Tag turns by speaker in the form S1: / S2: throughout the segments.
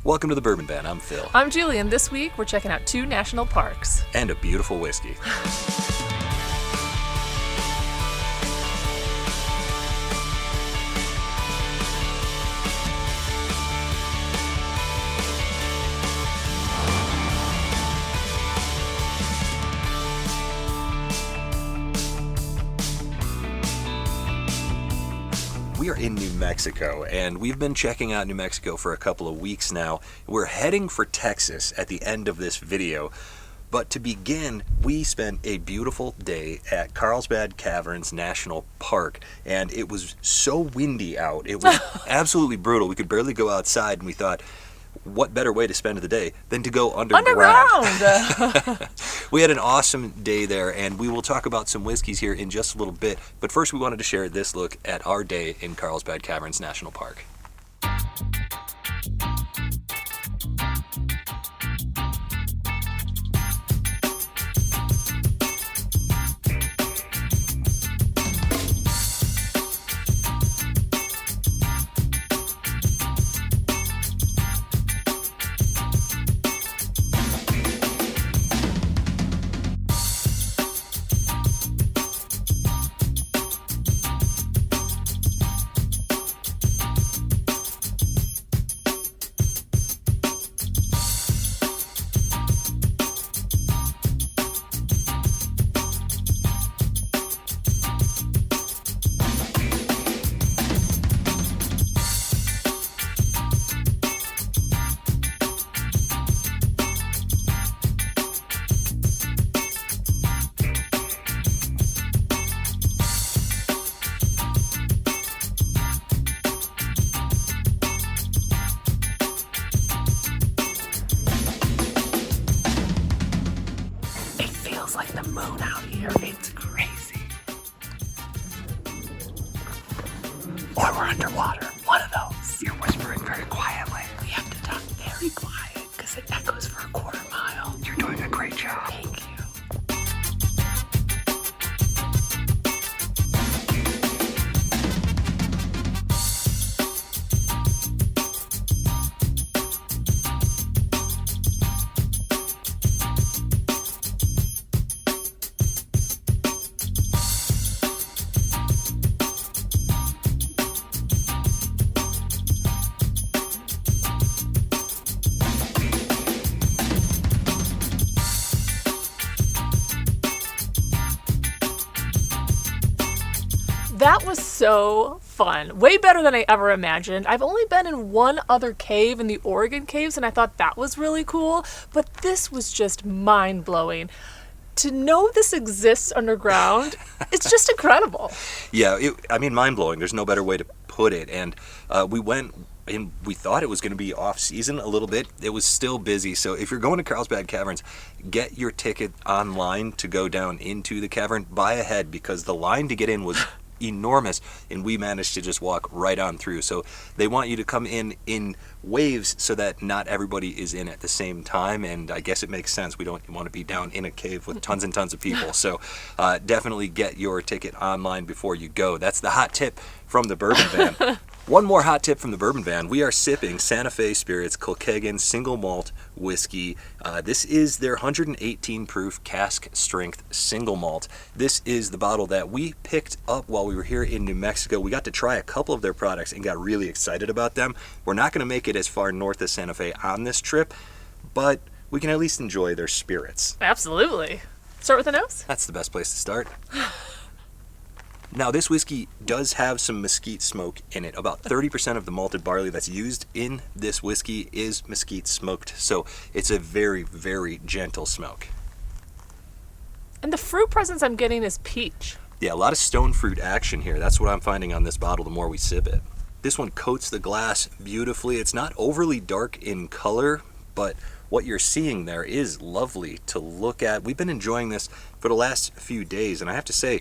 S1: Welcome to the Bourbon Van. I'm Phil.
S2: I'm Julie, and this week we're checking out 2 national parks.
S1: And a beautiful whiskey. We are in New Mexico, and we've been checking out New Mexico for a couple of weeks now. We're heading for Texas at the end of this video, but to begin, we spent a beautiful day at Carlsbad Caverns National Park, and it was so windy out. It was absolutely brutal. We could barely go outside, and we thought, what better way to spend the day than to go underground? We had an awesome day there, and we will talk about some whiskeys here in just a little bit. But first, we wanted to share this look at our day in Carlsbad Caverns National Park.
S2: Like the moon out here. It's crazy. Or we're underwater. One of those. You're whispering very quietly. We have to talk very quiet because it echoes for a quarter mile. You're doing a great job. Thank you. That was so fun. Way better than I ever imagined. I've only been in one other cave in the Oregon caves, and I thought that was really cool, but this was just mind-blowing. To know this exists underground, it's just incredible.
S1: Yeah, mind-blowing. There's no better way to put it. And we went, and we thought it was going to be off-season a little bit. It was still busy, so if you're going to Carlsbad Caverns, get your ticket online to go down into the cavern. Buy ahead, because the line to get in was enormous, and we managed to just walk right on through. So they want you to come in waves so that not everybody is in at the same time, and I guess it makes sense. We don't want to be down in a cave with tons and tons of people. So definitely get your ticket online before you go. That's the hot tip from the Bourbon Van. One more hot tip from the Bourbon Van. We are sipping Santa Fe Spirits Colkegan Single Malt Whiskey. This is their 118 proof cask strength single malt. This is the bottle that we picked up while we were here in New Mexico. We got to try a couple of their products and got really excited about them. We're not going to make it as far north as Santa Fe on this trip, but we can at least enjoy their spirits.
S2: Absolutely. Start with the nose?
S1: That's the best place to start. Now, this whiskey does have some mesquite smoke in it. About 30% of the malted barley that's used in this whiskey is mesquite smoked, so it's a very, very gentle smoke.
S2: And the fruit presence I'm getting is peach.
S1: Yeah, a lot of stone fruit action here. That's what I'm finding on this bottle the more we sip it. This one coats the glass beautifully. It's not overly dark in color, but what you're seeing there is lovely to look at. We've been enjoying this for the last few days, and I have to say,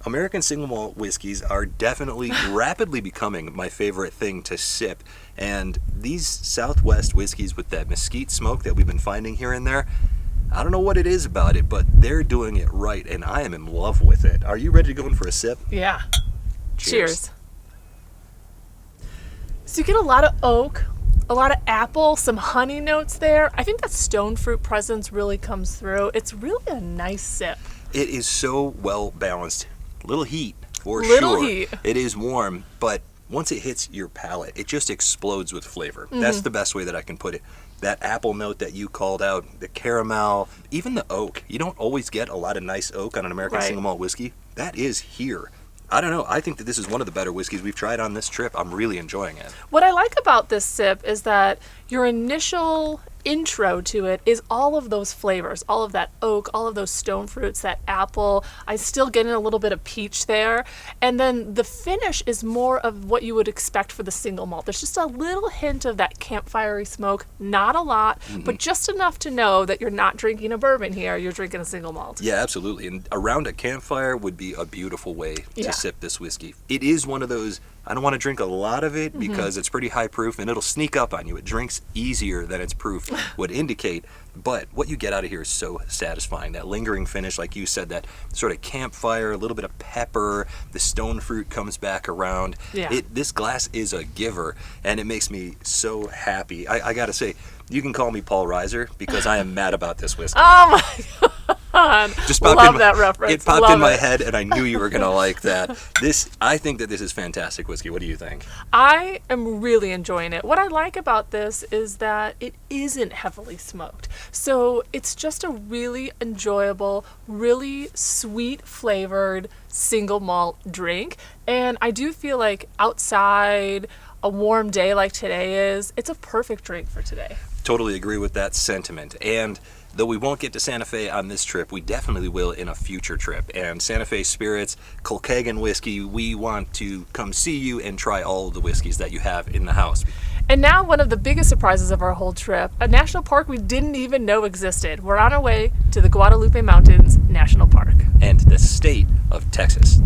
S1: American Single Malt Whiskeys are definitely rapidly becoming my favorite thing to sip. And these Southwest whiskeys with that mesquite smoke that we've been finding here and there, I don't know what it is about it, but they're doing it right, and I am in love with it. Are you ready to go in for a sip?
S2: Yeah. Cheers. So you get a lot of oak, A lot of apple, some honey notes there. I think that stone fruit presence really comes through. It's really a nice sip.
S1: It is so well balanced. Little heat, for
S2: Little
S1: sure.
S2: heat.
S1: It is warm, but once it hits your palate, it just explodes with flavor. That's the best way that I can put it. That apple note that you called out, the caramel, even the oak. You don't always get a lot of nice oak on an American Single Malt Whiskey. That is here. I don't know. I think that this is one of the better whiskeys we've tried on this trip. I'm really enjoying it.
S2: What I like about this sip is that your initial intro to it is all of those flavors, all of that oak, all of those stone fruits, that apple. I still get in a little bit of peach there. And then the finish is more of what you would expect for the single malt. There's just a little hint of that campfirey smoke, not a lot, but just enough to know that you're not drinking a bourbon here, you're drinking a single malt.
S1: Yeah, absolutely. And around a campfire would be a beautiful way to sip this whiskey. It is one of those, I don't want to drink a lot of it because it's pretty high proof and it'll sneak up on you. It drinks easier than its proof would indicate. But what you get out of here is so satisfying. That lingering finish, like you said, that sort of campfire, a little bit of pepper, the stone fruit comes back around.
S2: Yeah.
S1: This glass is a giver, and it makes me so happy. I got to say, you can call me Paul Reiser because I am mad about this whiskey.
S2: Oh my God.
S1: Just
S2: Love that reference.
S1: It popped
S2: Love
S1: in my
S2: it.
S1: head, and I knew you were going to like that. I think that this is fantastic whiskey. What do you think?
S2: I am really enjoying it. What I like about this is that it isn't heavily smoked. So it's just a really enjoyable, really sweet flavored single malt drink. And I do feel like outside, a warm day like today is, it's a perfect drink for today.
S1: Totally agree with that sentiment. And though we won't get to Santa Fe on this trip, we definitely will in a future trip. And Santa Fe Spirits, Colkegan Whiskey, we want to come see you and try all of the whiskeys that you have in the house.
S2: And now one of the biggest surprises of our whole trip, a national park we didn't even know existed. We're on our way to the Guadalupe Mountains National Park.
S1: And the state of Texas.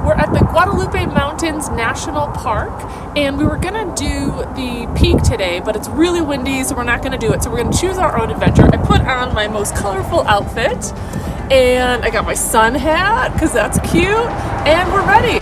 S2: We're at the Guadalupe Mountains National Park, and we were gonna do the peak today, but it's really windy, so we're not gonna do it. So we're gonna choose our own adventure. I put on my most colorful outfit, and I got my sun hat, because that's cute, and we're ready.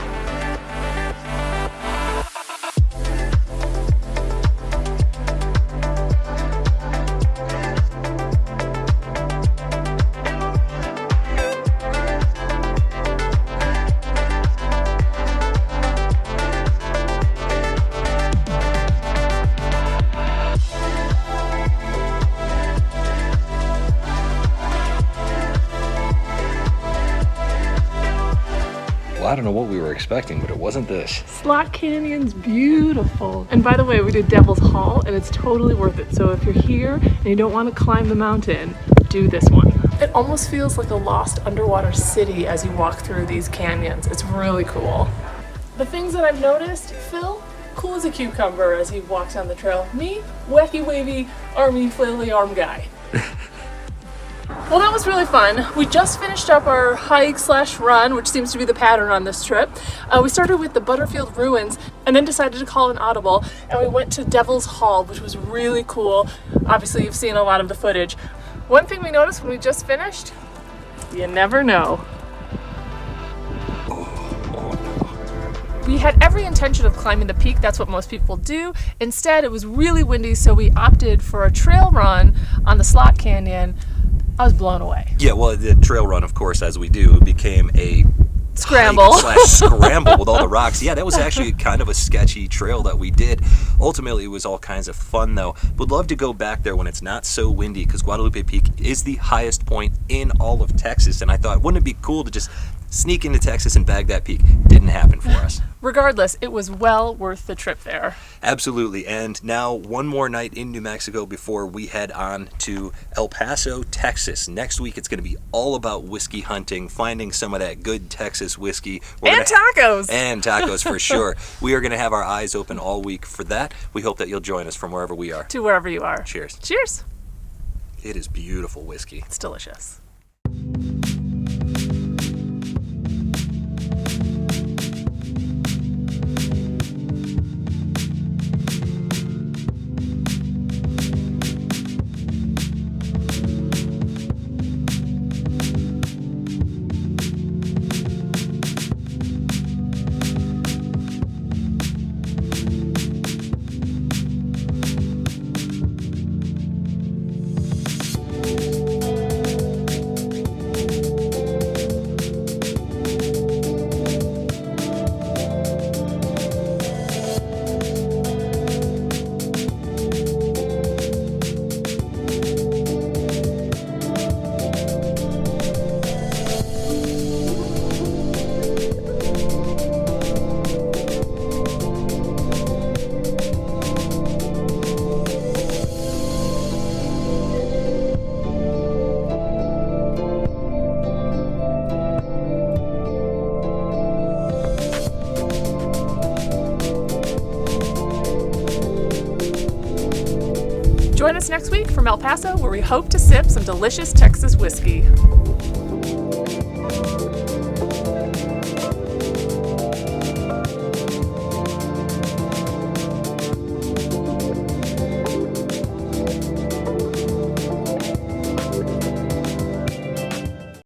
S1: I don't know what we were expecting, but it wasn't this.
S2: Slot Canyon's beautiful. And by the way, we did Devil's Hall, and it's totally worth it. So if you're here and you don't want to climb the mountain, do this one. It almost feels like a lost underwater city as you walk through these canyons. It's really cool. The things that I've noticed, Phil, cool as a cucumber as he walks down the trail. Me, wacky, wavy, army, flaily arm guy. Well, that was really fun. We just finished up our hike/run, which seems to be the pattern on this trip. We started with the Butterfield Ruins and then decided to call an audible, and we went to Devil's Hall, which was really cool. Obviously, you've seen a lot of the footage. One thing we noticed when we just finished, you never know. We had every intention of climbing the peak. That's what most people do. Instead, it was really windy, so we opted for a trail run on the Slot Canyon. I was blown away.
S1: Yeah, well, the trail run, of course, as we do, became a
S2: Scramble.
S1: Scramble with all the rocks. Yeah, that was actually kind of a sketchy trail that we did. Ultimately, it was all kinds of fun, though. Would love to go back there when it's not so windy, because Guadalupe Peak is the highest point in all of Texas, and I thought, wouldn't it be cool to just sneak into Texas and bag that peak? Didn't happen for us.
S2: Regardless, it was well worth the trip there.
S1: Absolutely. And now one more night in New Mexico before we head on to El Paso, Texas. Next week, it's going to be all about whiskey hunting, finding some of that good Texas whiskey.
S2: And tacos.
S1: And tacos, for sure. We are going to have our eyes open all week for that. We hope that you'll join us from wherever we are.
S2: To wherever you are.
S1: Cheers.
S2: Cheers.
S1: It is beautiful whiskey.
S2: It's delicious. Join us next week from El Paso, where we hope to sip some delicious Texas whiskey.